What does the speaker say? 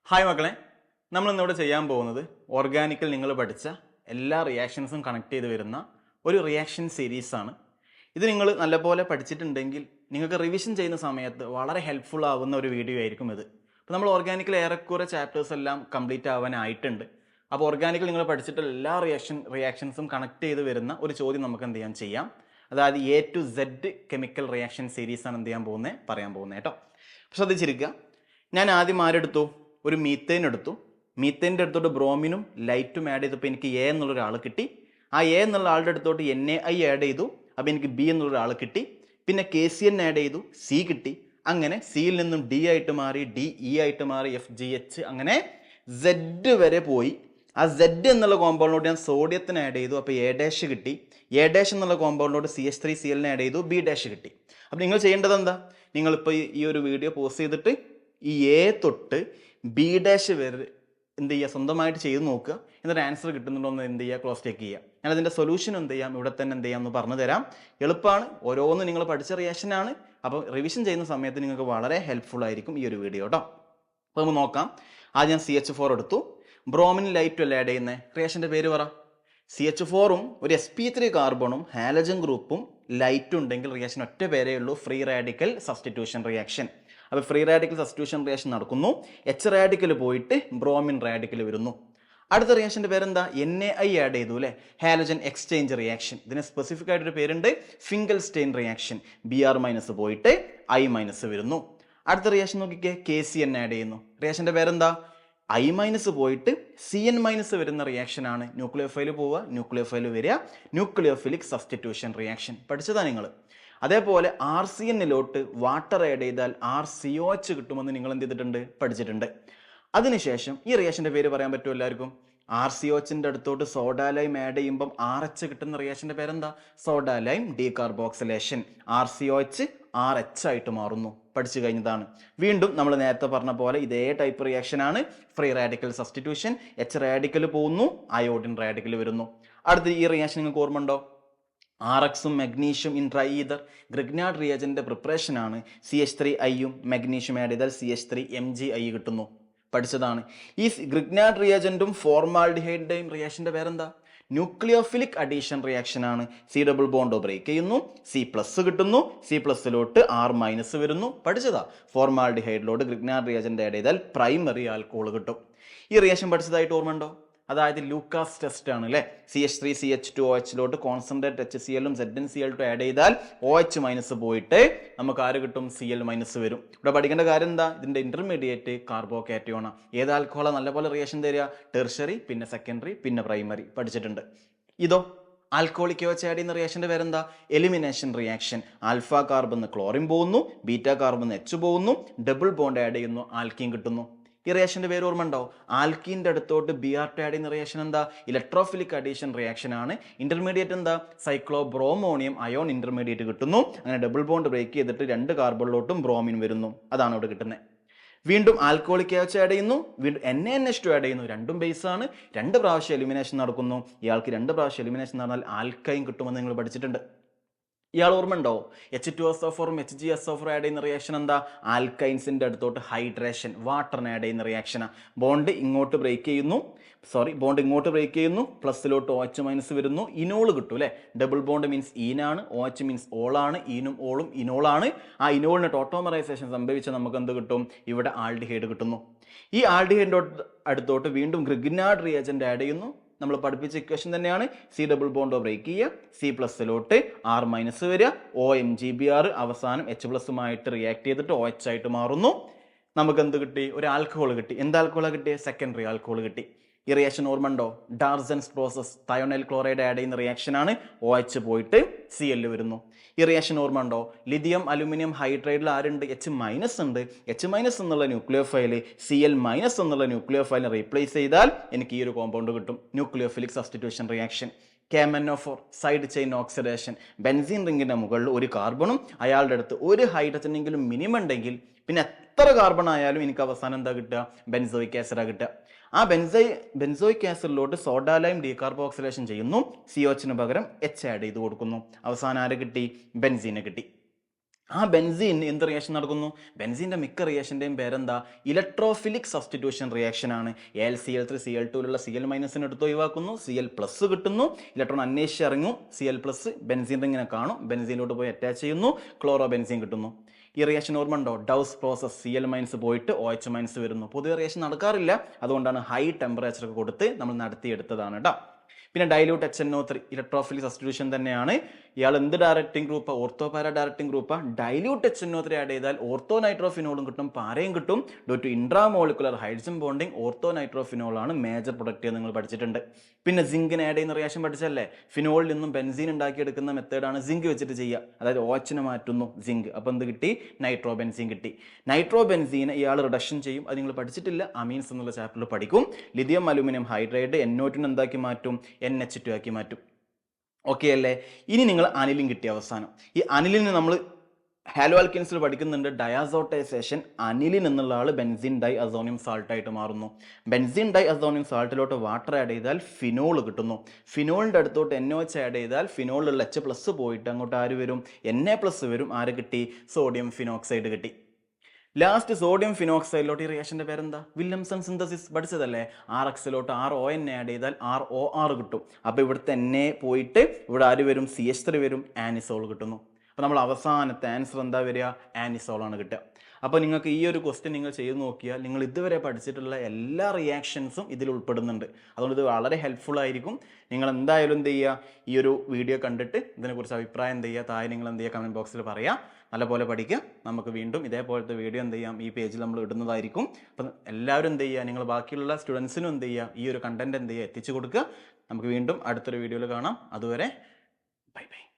Hi മക്കളെ, നമ്മൾ ഇന്നിവിടെ ചെയ്യാൻ പോകുന്നത് ഓർഗാനിക്കിൽ നിങ്ങൾ പഠിച്ച എല്ലാ റിയാക്ഷൻസും കണക്ട് ചെയ്ത് വരുന്ന ഒരു റിയാക്ഷൻ സീരീസാണ്. ഇത് നിങ്ങൾ നല്ലപോലെ പഠിച്ചിട്ടുണ്ടെങ്കിൽ നിങ്ങൾക്ക് റിവിഷൻ ചെയ്യുന്ന സമയത്ത് വളരെ ഹെൽപ്ഫുൾ ആവുന്ന ഒരു വീഡിയോ ആയിരിക്കും ഇത്. അപ്പോൾ നമ്മൾ ഓർഗാനിക്കിൽ ഏറെക്കുറെ ചാപ്റ്റേഴ്സ് എല്ലാം കംപ്ലീറ്റ് ആവാനായിട്ടുണ്ട്. അപ്പോൾ ഓർഗാനിക്കിൽ നിങ്ങൾ പഠിച്ചിട്ടുള്ള എല്ലാ റിയാക്ഷൻസും കണക്ട് ചെയ്ത് വരുന്ന ഒരു ചോദ്യം നമുക്ക് എന്ത് ചെയ്യാം. അതായത് A to Z chemical reaction സീരീസാണ് എന്ത് ചെയ്യാൻ പോകുന്നത്, പറയാൻ പോകുന്നത് കേട്ടോ. ശ്രദ്ധിച്ചിരിക്കുക. ഞാൻ ആദ്യം ആരെടുത്തു, ഒരു മീത്തേൻ എടുത്തു. മീത്തേൻ്റെ അടുത്തോട്ട് ബ്രോമിനും ലൈറ്റും ആഡ് ചെയ്തപ്പോൾ എനിക്ക് എ എന്നുള്ളൊരാൾ കിട്ടി. ആ എ എന്നുള്ള ആളുടെ അടുത്തോട്ട് NaI ആഡ് ചെയ്തു, അപ്പോൾ എനിക്ക് ബി എന്നുള്ളൊരാൾ കിട്ടി. പിന്നെ KCN ആഡ് ചെയ്തു, സി കിട്ടി. അങ്ങനെ സിയിൽ നിന്നും ഡി ആയിട്ട് മാറി, DE ആയിട്ട് മാറി, FGH, അങ്ങനെ Z വരെ പോയി. ആ Z എന്നുള്ള കോമ്പൗണ്ടിലോട്ട് ഞാൻ സോഡിയത്തിന് ആഡ് ചെയ്തു, അപ്പോൾ A' കിട്ടി. A' എന്നുള്ള കോമ്പൗണ്ടിലോട്ട് CH3Cl ആഡ് ചെയ്തു, B' കിട്ടി. അപ്പോൾ നിങ്ങൾ ചെയ്യേണ്ടത് എന്താ, നിങ്ങളിപ്പോൾ ഈ ഒരു വീഡിയോ പോസ്റ്റ് ചെയ്തിട്ട് ഈ A തൊട്ട് B' വരെ എന്ത് ചെയ്യുക, സ്വന്തമായിട്ട് ചെയ്ത് നോക്കുക. എന്നിട്ട് ആൻസർ കിട്ടുന്നുണ്ടോ എന്ന് എന്ത് ചെയ്യുക, ക്രോസ് ചെക്ക് ചെയ്യുക. ഞാൻ അതിൻ്റെ സൊല്യൂഷൻ എന്ത് ചെയ്യാം, ഇവിടെ തന്നെ എന്ത് ചെയ്യാം എന്ന് പറഞ്ഞു തരാം. എളുപ്പമാണ്, ഓരോന്ന് നിങ്ങൾ പഠിച്ച റിയാക്ഷനാണ്. അപ്പോൾ റിവിഷൻ ചെയ്യുന്ന സമയത്ത് നിങ്ങൾക്ക് വളരെ ഹെൽപ്ഫുൾ ആയിരിക്കും ഈ ഒരു വീഡിയോ കേട്ടോ. അപ്പോൾ നമുക്ക് നോക്കാം. ആദ്യം ഞാൻ CH4 എടുത്തു. ബ്രോമിൻ ലൈറ്റും അല്ല ആഡ് ചെയ്യുന്നത്. റിയാക്ഷൻ്റെ പേര് പറ. CH4ഉം ഒരു sp3 കാർബണും ഹാലജൻ ഗ്രൂപ്പും ലൈറ്റും ഉണ്ടെങ്കിൽ റിയാക്ഷൻ ഒറ്റ പേരേ ഉള്ളൂ, ഫ്രീ റാഡിക്കൽ സബ്സ്റ്റിറ്റ്യൂഷൻ റിയാക്ഷൻ. അപ്പോൾ ഫ്രീ റാഡിക്കൽ സബ്സ്റ്റിറ്റ്യൂഷൻ റിയാക്ഷൻ നടക്കുന്നു. H റാഡിക്കൽ പോയിട്ട് ബ്രോമിൻ റാഡിക്കൽ വരുന്നു. അടുത്ത റിയാക്ഷൻ്റെ പേരെന്താ, NaI ആഡ് ചെയ്തു അല്ലേ, ഹാലജൻ എക്സ്ചേഞ്ച് റിയാക്ഷൻ. ഇതിന് സ്പെസിഫിക് ആയിട്ടൊരു പേരുണ്ട്, ഫിംഗൽസ്റ്റെയിൻ റിയാക്ഷൻ. Br- പോയിട്ട് I- വരുന്നു. അടുത്ത റിയാക്ഷൻ നോക്കിക്കേ, KCN ആഡ് ചെയ്യുന്നു. റിയാക്ഷൻ്റെ പേരെന്താ, I- പോയിട്ട് CN- വരുന്ന റിയാക്ഷനാണ്. ന്യൂക്ലിയോഫൈൽ പോവുക, ന്യൂക്ലിയോഫൈൽ വരിക, ന്യൂക്ലിയോഫിലിക് സബ്സ്റ്റിറ്റ്യൂഷൻ റിയാക്ഷൻ. പഠിച്ചതാ നിങ്ങൾ. അതേപോലെ RCN വാട്ടർ ആഡ് ചെയ്താൽ RCOH കിട്ടുമെന്ന് നിങ്ങൾ എന്ത് ചെയ്തിട്ടുണ്ട്, പഠിച്ചിട്ടുണ്ട്. അതിനുശേഷം ഈ റിയാക്ഷൻ്റെ പേര് പറയാൻ പറ്റുമോ എല്ലാവർക്കും. RCOHൻ്റെ അടുത്തോട്ട് സോഡാ ലൈം ആഡ് ചെയ്യുമ്പം RH കിട്ടുന്ന റിയാക്ഷൻ്റെ പേരെന്താ, soda lime decarboxylation. RCOH RH ആയിട്ട് മാറുന്നു. പഠിച്ചു കഴിഞ്ഞതാണ്. വീണ്ടും നമ്മൾ നേരത്തെ പറഞ്ഞ പോലെ ഇതേ ടൈപ്പ് റിയാക്ഷനാണ്, free radical substitution. H radical പോകുന്നു, അയോഡിൻ റാഡിക്കൽ വരുന്നു. അടുത്ത ഈ റിയാക്ഷൻ നിങ്ങൾക്ക് ഓർമ്മ ഉണ്ടോ, RXും magnesium in tri ether Grignard റിയേജൻ്റെ പ്രിപ്പറേഷനാണ്. CH3I മഗ്നീഷ്യം ആഡ് ചെയ്താൽ CH3MgI കിട്ടുന്നു. പഠിച്ചതാണ്. ഈ ഗ്രിഗ്നാർഡ് റിയേജൻറ്റും ഫോർമാൽഡിഹൈഡിൻ്റെയും റിയാക്ഷൻ്റെ പേരെന്താ, ന്യൂക്ലിയോഫിലിക് അഡീഷൻ റിയാക്ഷനാണ്. C ബോണ്ട് ബ്രേക്ക് ചെയ്യുന്നു, C+ കിട്ടുന്നു, C+ലോട്ട് R- വരുന്നു. പഠിച്ചതാ. ഫോർമാൽഡിഹൈഡിലോട്ട് ഗ്രിഗ്നാർഡ് റിയേജൻ്റ് ആഡ് ചെയ്താൽ പ്രൈമറി ആൽക്കോൾ കിട്ടും. ഈ റിയാക്ഷൻ പഠിച്ചതായിട്ട് ഓർമ്മ ഉണ്ടോ, അതായത് ലൂക്കാസ് ടെസ്റ്റ് ആണ് അല്ലേ. CH3CH2OH കോൺസെൻട്രേറ്റ് HCl-ഉം ZnCl2 ആഡ് ചെയ്താൽ OH- പോയിട്ട് നമുക്ക് ആര് കിട്ടും, Cl- വരും. ഇവിടെ പഠിക്കേണ്ട കാര്യം എന്താ, ഇതിന്റെ ഇന്റർമീഡിയറ്റ് കാർബോകാറ്റയോണ. ഏത് ആൽക്കഹോളാണ് നല്ലപോലെ റിയാക്ഷൻ തരിക, ടെർഷറി, പിന്നെ സെക്കൻഡറി, പിന്നെ പ്രൈമറി. പഠിച്ചിട്ടുണ്ട്. ഇതോ ആൽക്കഹോളിക് OH ആഡ് ചെയ്യുന്ന റിയാക്ഷന്റെ പേരെന്താ, elimination reaction. Alpha carbon chlorine പോകുന്നു, ബീറ്റ കാർബൺ H പോകുന്നു, ഡബിൾ ബോണ്ട് ആഡ് ചെയ്യുന്നു, ആൽക്കീൻ കിട്ടുന്നു. ഈ റിയാക്ഷൻ്റെ പേര് ഓർമ്മ ഉണ്ടോ, ആൽക്കീൻ്റെ അടുത്തോട്ട് Br ആഡ് ചെയ്യുന്ന റിയാക്ഷൻ എന്താ, ഇലക്ട്രോഫിലിക് അഡീഷൻ റിയാക്ഷൻ ആണ്. ഇന്റർമീഡിയറ്റ് എന്താ, സൈക്ലോബ്രോമോണിയം അയോൺ ഇന്റർമീഡിയറ്റ് കിട്ടുന്നു. അങ്ങനെ ഡബിൾ ബോണ്ട് ബ്രേക്ക് ചെയ്തിട്ട് 2 കാർബണിലോട്ടും ബ്രോമിൻ വരുന്നു. അതാണ് ഇവിടെ കിട്ടുന്നത്. വീണ്ടും ആൽക്കഹോളിക് OH ആഡ് ചെയ്യുന്നു, വീണ്ടും NaNH2 ആഡ് ചെയ്യുന്നു. രണ്ടും ബേസ് ആണ്, 2 പ്രാവശ്യം എലിമിനേഷൻ നടക്കുന്നു. ഇയാൾക്ക് 2 പ്രാവശ്യം എലിമിനേഷൻ നടന്നാൽ ആൽക്കൈൻ കിട്ടുമെന്ന് നിങ്ങൾ പഠിച്ചിട്ടുണ്ട്. ഇയാൾ ഓർമ്മ ഉണ്ടോ, H2SO4ഉം HgSO4 ആഡ് ചെയ്യുന്ന റിയാക്ഷൻ എന്താ, ആൽക്കൈൻസിന്റെ അടുത്തോട്ട് ഹൈഡ്രേഷൻ, വാട്ടറിനെ ആഡ് ചെയ്യുന്ന റിയാക്ഷനാണ്. ബോണ്ട് ഇങ്ങോട്ട് ബ്രേക്ക് ചെയ്യുന്നു, പ്ലസിലോട്ട് OH- വരുന്നു, ഇനോൾ കിട്ടും അല്ലേ. ഡബിൾ ബോണ്ട് മീൻസ് ഈനാണ്, OH മീൻസ് ഓളാണ്, ഈനും ഓളും ഇനോളാണ്. ആ ഇനോളിന് ടോട്ടോമറൈസേഷൻ സംഭവിച്ച നമുക്ക് എന്ത് കിട്ടും, ഇവിടെ ആൽഡിഹൈഡ് കിട്ടുന്നു. ഈ ആൽഡിഹൈഡിൻ്റെ അടുത്തോട്ട് വീണ്ടും ഗ്രിഗ്നാർഡ് റിയേജന്റ് ആഡ് ചെയ്യുന്നു. നമ്മൾ പഠിപ്പിച്ച ഇക്വേഷൻ തന്നെയാണ്. C ബോണ്ട് ബ്രേക്ക് ചെയ്യുക, C+ലോട്ട് R- വരിക, OMgBr അവസാനം H+മായിട്ട് റിയാക്ട് ചെയ്തിട്ട് OH ആയിട്ട് മാറുന്നു. നമുക്ക് എന്ത് കിട്ടി, ഒരു ആൽക്കഹോൾ കിട്ടി. എന്ത് ആൽക്കഹോളാണ് കിട്ടിയത്, സെക്കൻഡറി ആൽക്കഹോൾ കിട്ടി. ഈ റിയാക്ഷൻ ഓർമ്മ ഉണ്ടോ, ഡാർസൻസ് പ്രോസസ്, തയോണൈൽ ക്ലോറൈഡ് ആഡ് ചെയ്യുന്ന റിയാക്ഷനാണ്. OH പോയിട്ട് Cl വരുന്നു. ഈ റിയാക്ഷൻ ഓർമ്മ ഉണ്ടോ, ലിഥിയം അലുമിനിയം ഹൈഡ്രൈഡിൽ ആരുണ്ട്, H- ഉണ്ട്. H- എന്നുള്ള ന്യൂക്ലിയോഫൈല് Cl- എന്നുള്ള ന്യൂക്ലിയോഫൈലിനെ റീപ്ലേസ് ചെയ്താൽ എനിക്ക് ഈ ഒരു കോമ്പൗണ്ട് കിട്ടും, nucleophilic substitution reaction. KMnO4 side chain oxidation. Benzene റിങ്ങിന്റെ മുകളിൽ ഒരു കാർബണും അയാളുടെ അടുത്ത് ഒരു ഹൈഡ്രജനെങ്കിലും മിനിമം ഉണ്ടെങ്കിൽ പിന്നെ എത്ര കാർബൺ ആയാലും എനിക്ക് അവസാനം എന്താ കിട്ടുക, ബെൻസോയിക് ആസിഡാണ് കിട്ടുക. ആ ബെൻസോയിക് ആസിഡിലോട്ട് സോഡാ ലൈം ഡീകാർബോക്സിലേഷൻ ചെയ്യുന്നു. COH പകരം H ആഡ് ചെയ്ത് കൊടുക്കുന്നു. അവസാനം ആര് കിട്ടി, ബെൻസീനെ കിട്ടി. ആ ബെൻസീൻ എന്ത് റിയാക്ഷൻ നടക്കുന്നു? ബെൻസീൻ്റെ മിക്ക റിയാക്ഷൻ്റെയും പേരെന്താ? ഇലക്ട്രോഫിലിക് സബ്സ്റ്റിറ്റ്യൂഷൻ റിയാക്ഷൻ ആണ്. AlCl3Cl2ലുള്ള Cl- എടുത്ത് ഒഴിവാക്കുന്നു, Cl+ കിട്ടുന്നു, ഇലക്ട്രോൺ അന്വേഷിച്ച് ഇറങ്ങും, Cl+ ബെൻസീൻ്റെ ഇങ്ങനെ കാണും, ബെൻസീനിലോട്ട് പോയി അറ്റാച്ച് ചെയ്യുന്നു, ക്ലോറോ ബെൻസീൻ കിട്ടുന്നു. ഈ റിയാക്ഷൻ ഓർമ്മ ഉണ്ടോ? ഡൗസ് പ്രോസസ്, Cl- പോയിട്ട് OH- വരുന്നു. പൊതുവെ റിയാക്ഷൻ നടക്കാറില്ല, അതുകൊണ്ടാണ് ഹൈ ടെമ്പറേച്ചർ കൊടുത്ത് നമ്മൾ നടത്തിയെടുത്തതാണ് കേട്ടോ. പിന്നെ ഡൈല്യൂട്ട് HNO3 ഇലക്ട്രോഫിലിക് സബ്സ്റ്റിറ്റ്യൂഷൻ തന്നെയാണ്. ഇയാൾ എന്ത് directing group? Ortho para directing group. Dilute HNO3 add ചെയ്താൽ ഓർത്തോ നൈട്രോഫിനോളും കിട്ടും, പാരയും കിട്ടും. Due to intramolecular hydrogen bonding ortho nitrophenol ആണ് മേജർ പ്രൊഡക്റ്റ് നിങ്ങൾ പഠിച്ചിട്ടുണ്ട്. പിന്നെ സിങ്കിന് ആഡ് ചെയ്യുന്ന റിയാക്ഷൻ പഠിച്ചല്ലേ? ഫിനോളിൽ നിന്നും ബെൻസീൻ ഉണ്ടാക്കിയെടുക്കുന്ന മെത്തേഡാണ് സിങ്ക് വെച്ചിട്ട് ചെയ്യുക. അതായത് OH മാറ്റുന്നു സിങ്ക്, അപ്പോൾ എന്ത് കിട്ടി? നൈട്രോ ബെൻസീൻ കിട്ടി. നൈട്രോ ബെൻസീനെ ഇയാൾ റിഡക്ഷൻ ചെയ്യും, അത് നിങ്ങൾ പഠിച്ചിട്ടില്ല, അമീൻസ് എന്നുള്ള ചാപ്റ്ററിൽ പഠിക്കും. ലിഥിയം അലൂമിനിയം ഹൈഡ്രൈഡ് NO2 എന്താക്കി മാറ്റും? NH2 ആക്കി മാറ്റും. ഓക്കെ അല്ലേ? ഇനി നിങ്ങൾ അനിലിൻ കിട്ടിയ അവസാനം. ഈ അനിലിന് നമ്മൾ ഹാലോ ആൽക്കൻസിൽ പഠിക്കുന്നുണ്ട് ഡയാസോട്ടൈസേഷൻ. അനിലിൻ എന്നുള്ള ആൾ ബെൻസിൻ ഡൈ അസോണിയം സാൾട്ടായിട്ട് മാറുന്നു. ബെൻസിൻ ഡൈ അസോണിയം സാൾട്ടിലോട്ട് വാട്ടർ ആഡ് ചെയ്താൽ ഫിനോൾ കിട്ടുന്നു. ഫിനോളിൻ്റെ അടുത്തോട്ട് NOH ആഡ് ചെയ്താൽ ഫിനോളിലുള്ള H+ പോയിട്ട് അങ്ങോട്ട് ആര് വരും? Na+ വരും. ആര് കിട്ടി? സോഡിയം ഫിനോക്സൈഡ് കിട്ടി. ലാസ്റ്റ് സോഡിയം ഫിനോക്സൈഡിലോട്ട് ഈ റിയാക്ഷൻ്റെ പേരെന്താ? വില്യംസൺ സിന്തസിസ് പഠിച്ചതല്ലേ? RXലോട്ട് RON ആഡ് ചെയ്താൽ ROR കിട്ടും. അപ്പോൾ ഇവിടുത്തെ Na പോയിട്ട് ഇവിടെ ആര് വരും? CH3 വരും, ആനിസോൾ കിട്ടുന്നു. അപ്പോൾ നമ്മൾ അവസാനത്തെ ആൻസർ എന്താ വരിക? ആനിസോളാണ് കിട്ടുക. അപ്പോൾ നിങ്ങൾക്ക് ഈ ഒരു ക്വസ്റ്റ്യൻ നിങ്ങൾ ചെയ്ത് നോക്കിയാൽ നിങ്ങൾ ഇതുവരെ പഠിച്ചിട്ടുള്ള എല്ലാ റിയാക്ഷൻസും ഇതിൽ ഉൾപ്പെടുന്നുണ്ട്. അതുകൊണ്ട് ഇത് വളരെ ഹെൽപ്ഫുൾ ആയിരിക്കും. നിങ്ങൾ എന്തായാലും എന്ത് ചെയ്യുക? ഈ ഒരു വീഡിയോ കണ്ടിട്ട് ഇതിനെക്കുറിച്ച് അഭിപ്രായം എന്ത് ചെയ്യുക? താഴെ നിങ്ങൾ എന്ത് ചെയ്യുക? കമൻറ്റ് ബോക്സിൽ പറയുക. നല്ലപോലെ പഠിക്കുക. നമുക്ക് വീണ്ടും ഇതേപോലത്തെ വീഡിയോ എന്ത് ചെയ്യാം? ഈ പേജിൽ നമ്മൾ ഇടുന്നതായിരിക്കും. അപ്പം എല്ലാവരും എന്ത് ചെയ്യുക? നിങ്ങൾ ബാക്കിയുള്ള സ്റ്റുഡൻസിനും എന്ത് ചെയ്യുക? ഈ ഒരു കണ്ടന്റ് എന്ത് ചെയ്യുക? എത്തിച്ചു കൊടുക്കുക. നമുക്ക് വീണ്ടും അടുത്തൊരു വീഡിയോയിൽ കാണാം. അതുവരെ ബൈ ബൈ.